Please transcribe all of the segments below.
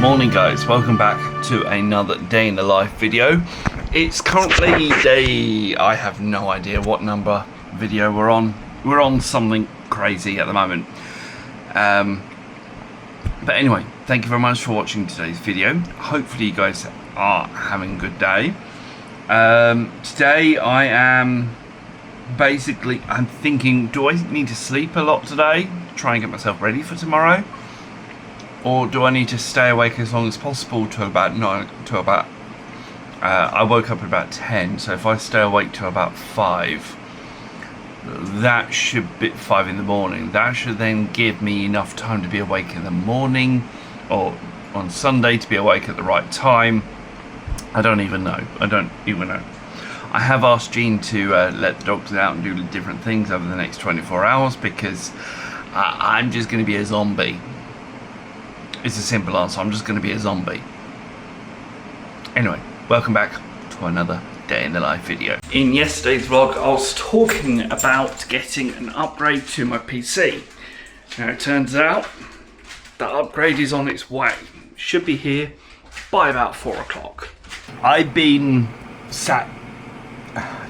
Morning guys, welcome back to another day in the life video. It's currently day, I have no idea what number video we're on. We're on something crazy at the moment. But anyway, thank you very much for watching today's video. Hopefully you guys are having a good day. Today I am basically, I'm thinking, do I need to sleep a lot today? Try and get myself ready for tomorrow? Or do I need to stay awake as long as possible till about 9, I woke up at about 10, so if I stay awake till about 5, that should be 5 in the morning. That should then give me enough time to be awake in the morning, or on Sunday to be awake at the right time. I don't even know. I have asked Jean to let the dogs out and do different things over the next 24 hours because I'm just going to be a zombie. It's a simple answer. I'm just going to be a zombie. Anyway, welcome back to another day in the life video. In yesterday's vlog, I was talking about getting an upgrade to my PC. Now it turns out the upgrade is on its way. Should be here by about 4 o'clock. I've been sat,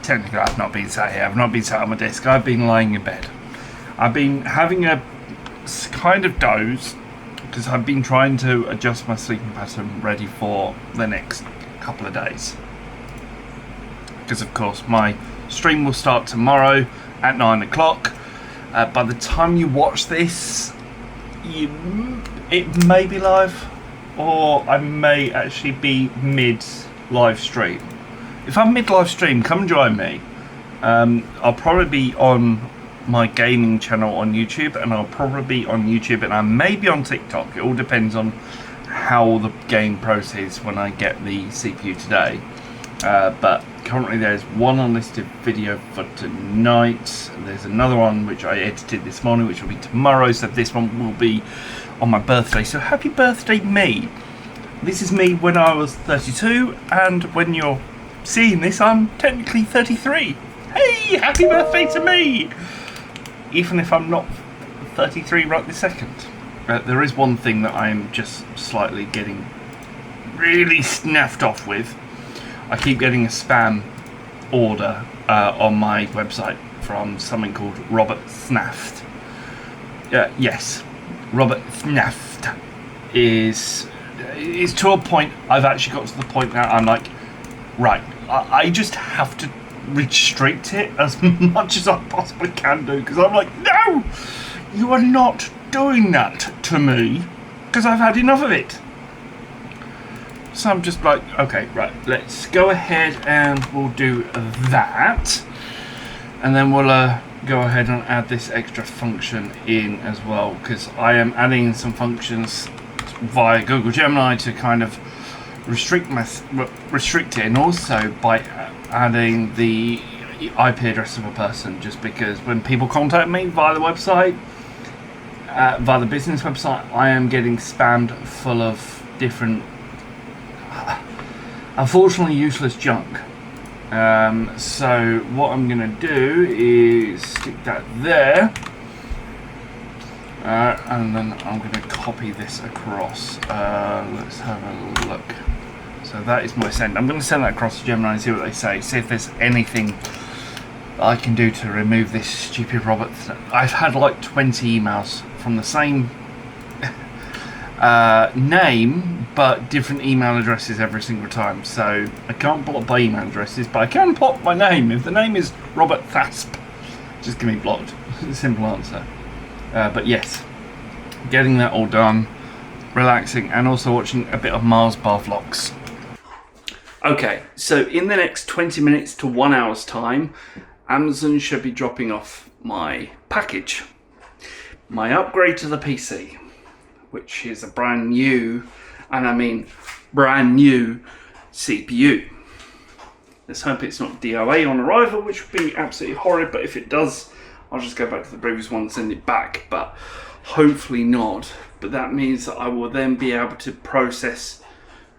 technically I've not been sat here, I've not been sat on my desk, I've been lying in bed. I've been having a kind of doze, because I've been trying to adjust my sleeping pattern ready for the next couple of days. Because of course my stream will start tomorrow at 9 o'clock. By the time you watch this, it may be live, or I may actually be mid live stream. If I'm mid live stream, come join me. I'll probably be on my gaming channel on YouTube, and I'll probably be on YouTube, and I may be on TikTok. It all depends on how the game processes when I get the CPU today. But currently there's one unlisted video for tonight. There's another one which I edited this morning, which will be tomorrow, so this one will be on my birthday. So happy birthday me. This is me when I was 32, and when you're seeing this I'm technically 33. Hey, happy birthday to me! Even if I'm not 33 right this second. There is one thing that I'm just slightly getting really snaffed off with. I keep getting a spam order on my website from something called Robert Snaft. Yes, Robert Snaft is to a point. I've actually got to the point now I'm like, right, I just have to restrict it as much as I possibly can do, because I'm like, no, you are not doing that to me, because I've had enough of it. So I'm just like, okay, right, let's go ahead and we'll do that, and then we'll go ahead and add this extra function in as well, because I am adding some functions via Google Gemini to kind of restrict it, and also by adding the IP address of a person, just because when people contact me via the website, via the business website, I am getting spammed full of different unfortunately useless junk. So what I'm gonna do is stick that there, and then I'm gonna copy this across. Let's have a look. So that is my send. I'm going to send that across to Gemini and see what they say. See if there's anything I can do to remove this stupid Robert. I've had like 20 emails from the same name, but different email addresses every single time. So I can't block by email addresses, but I can block my name. If the name is Robert Thasp, just give me blocked. Simple answer. But yes, getting that all done, relaxing, and also watching a bit of Mars bar vlogs. Okay, so in the next 20 minutes to 1 hour's time, Amazon should be dropping off my package. My upgrade to the PC, which is a brand new, and I mean brand new CPU. Let's hope it's not DOA on arrival, which would be absolutely horrid, but if it does, I'll just go back to the previous one and send it back, but hopefully not. But that means that I will then be able to process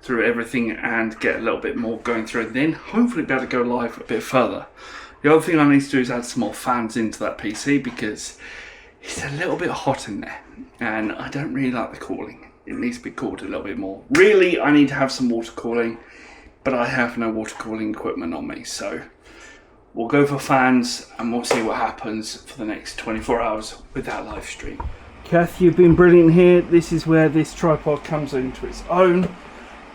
through everything and get a little bit more going through, and then hopefully be able to go live a bit further. The other thing I need to do is add some more fans into that PC, because it's a little bit hot in there and I don't really like the cooling. it needs to be cooled a little bit more. Really, I need to have some water cooling, but I have no water cooling equipment on me, so we'll go for fans and we'll see what happens for the next 24 hours with that live stream. Kath, you've been brilliant here. This is where this tripod comes into its own.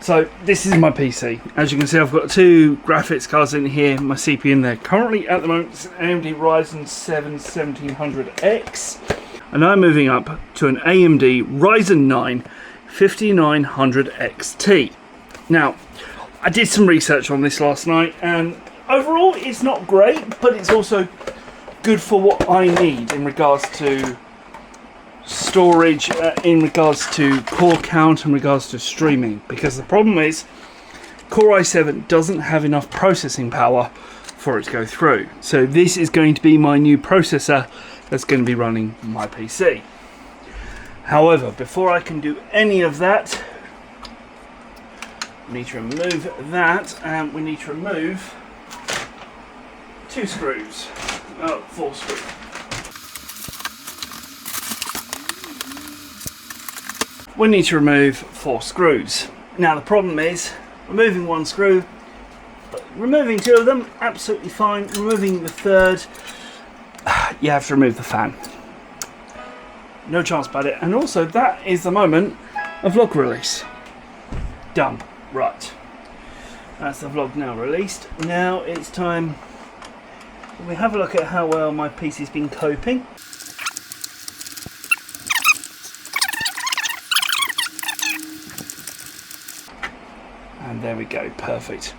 So this is my PC. As you can see, I've got two graphics cards in here, my CPU in there. Currently at the moment it's an AMD Ryzen 7 1700X, and I'm moving up to an AMD Ryzen 9 5900 XT. Now, I did some research on this last night, and overall it's not great, but it's also good for what I need in regards to storage, in regards to core count, in regards to streaming, because the problem is Core i7 doesn't have enough processing power for it to go through. So this is going to be my new processor that's going to be running my PC. However, before I can do any of that, we need to remove that, and we need to remove 4 screws. We need to remove 4 screws. Now the problem is, removing 1 screw, removing 2 of them, absolutely fine. Removing the 3rd, you have to remove the fan. No chance about it. And also that is the moment of vlog release. Done. Right. That's the vlog now released. Now it's time we have a look at how well my PC's been coping. And there we go, perfect.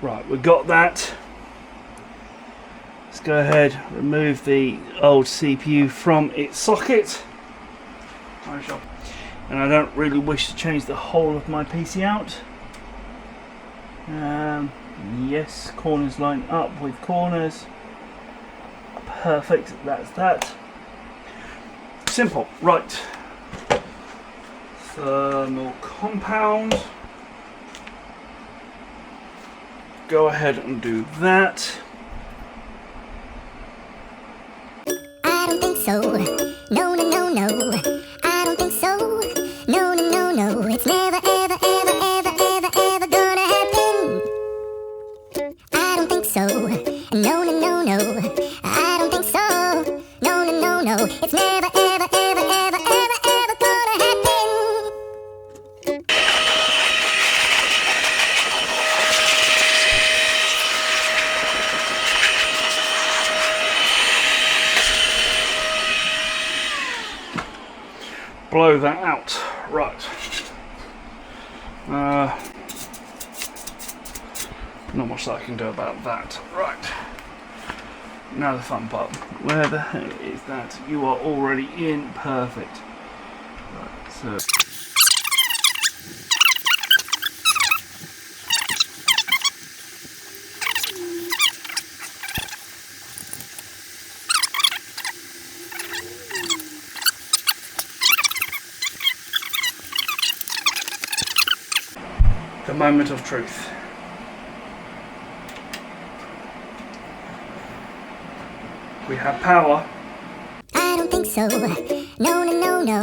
Right, we've got that. Let's go ahead, remove the old CPU from its socket. And I don't really wish to change the whole of my PC out. Yes, corners line up with corners. Perfect, that's that. Simple, right. Thermal compound. Go ahead and do that. I don't think so. No, no, no, no. I don't think so. No, no, no, no. It's never, ever, ever, ever, ever, ever gonna happen. I don't think so. No, no, no, no. I don't think so. No, no, no, no. It's never, ever, ever, ever, ever, ever gonna happen. Blow that out. Right. Not much that I can do about that. Right. Now the fun part. Where the heck is that? You are already in. Perfect. Right, so. The moment of truth. We have power. I don't think so. No, no, no, no.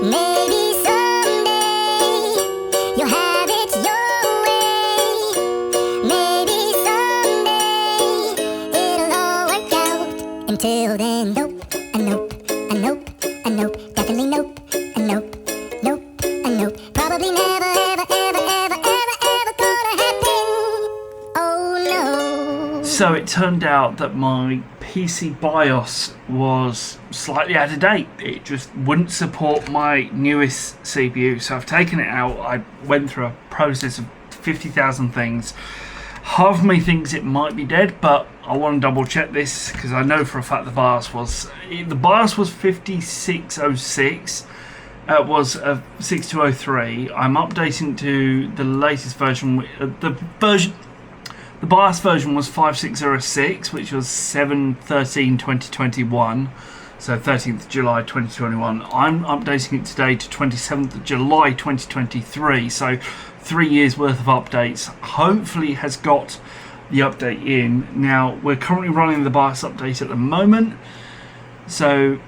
Maybe someday you'll have it your way. Maybe someday it'll all work out. Until then, nope, a nope, a nope, a nope. Definitely nope, a nope, nope, a nope. Probably never, ever, ever, ever, ever, ever gonna happen. Oh no. So it turned out that my PC BIOS was slightly out of date. It just wouldn't support my newest CPU, so I've taken it out. I went through a process of 50,000 things. Half of me thinks it might be dead, but I want to double check this because I know for a fact the BIOS was 5606. It was 6203. I'm updating to the latest version. The BIOS version was 5606, which was 7/13/2021, so 13th July 2021. I'm updating it today to 27th July 2023, so 3 years worth of updates. Hopefully it has got the update in. Now, we're currently running the BIOS update at the moment, so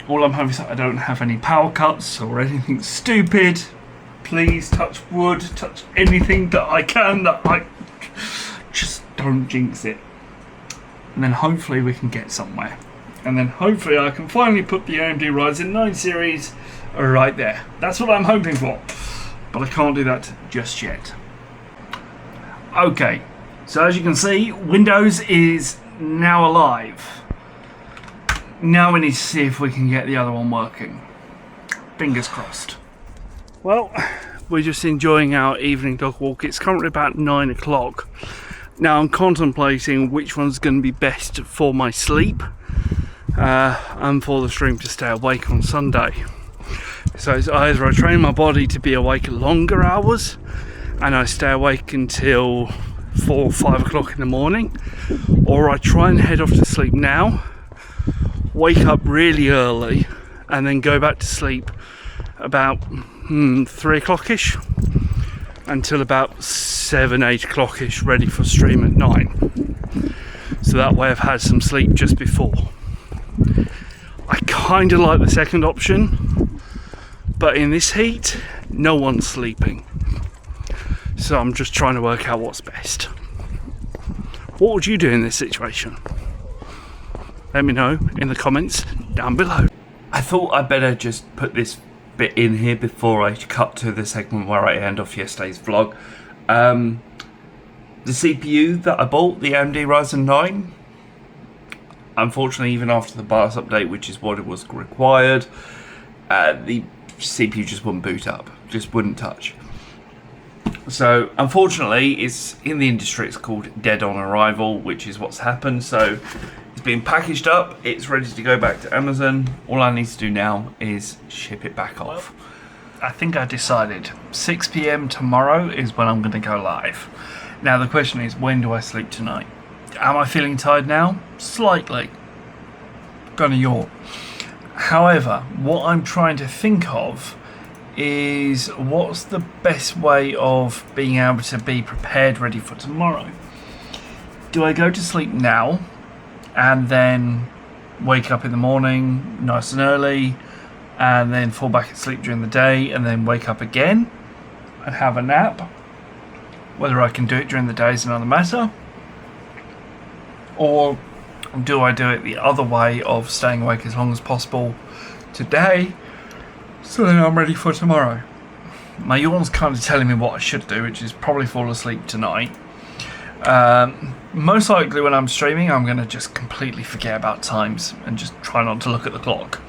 All I'm hoping is that I don't have any power cuts or anything stupid. Please touch wood, touch anything that I can, that I just don't jinx it. And then hopefully we can get somewhere. And then hopefully I can finally put the AMD Ryzen 9 series right there. That's what I'm hoping for. But I can't do that just yet. Okay, so as you can see, Windows is now alive. Now we need to see if we can get the other one working. Fingers crossed. Well, we're just enjoying our evening dog walk. It's currently about 9 o'clock. Now I'm contemplating which one's going to be best for my sleep and for the stream to stay awake on Sunday. So it's either I train my body to be awake longer hours and I stay awake until 4 or 5 o'clock in the morning, or I try and head off to sleep now, wake up really early and then go back to sleep about 3 o'clock-ish until about 7, 8 o'clock-ish, ready for stream at 9. So that way I've had some sleep just before. I kind of like the second option, but in this heat, no one's sleeping. So I'm just trying to work out what's best. What would you do in this situation? Let me know in the comments down below. I thought I'd better just put this bit in here before I cut to the segment where I end off yesterday's vlog. The CPU that I bought, the AMD Ryzen 9, unfortunately, even after the BIOS update, which is what it was required, the CPU just wouldn't boot up, just wouldn't touch. So unfortunately, it's in the industry, it's called dead on arrival, which is what's happened. So it's been packaged up, it's ready to go back to Amazon. All I need to do now is ship it back off. I think I decided 6 PM tomorrow is when I'm going to go live. Now the question is, when do I sleep tonight? Am I feeling tired now? Slightly. Gonna yawn. However, what I'm trying to think of is what's the best way of being able to be prepared, ready for tomorrow. Do I go to sleep now and then wake up in the morning nice and early and then fall back asleep during the day and then wake up again and have a nap? Whether I can do it during the day is another matter. Or do I do it the other way of staying awake as long as possible today, so then I'm ready for tomorrow? My yawn's kind of telling me what I should do, which is probably fall asleep tonight. Most likely when I'm streaming, I'm going to just completely forget about times and just try not to look at the clock.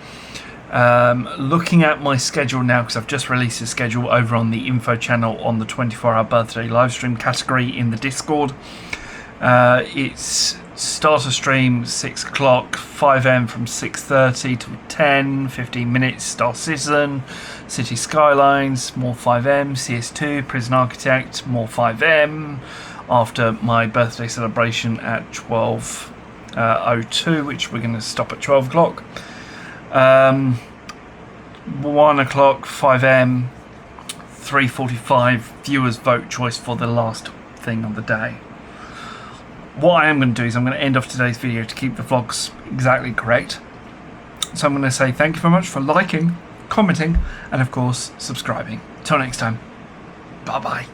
Looking at my schedule now, because I've just released a schedule over on the info channel on the 24-hour birthday livestream category in the Discord. It's start a stream 6 o'clock, 5M from 6:30 to 10, 15 minutes Star Citizen, City Skylines, more 5M, CS2, Prison Architect, more 5M, after my birthday celebration at 12:02, which we're going to stop at 12 o'clock. 1 o'clock, 5M, 3:45, viewers vote choice for the last thing of the day. What I am going to do is I'm going to end off today's video to keep the vlogs exactly correct. So I'm going to say thank you very much for liking, commenting, and of course subscribing. Till next time, bye bye.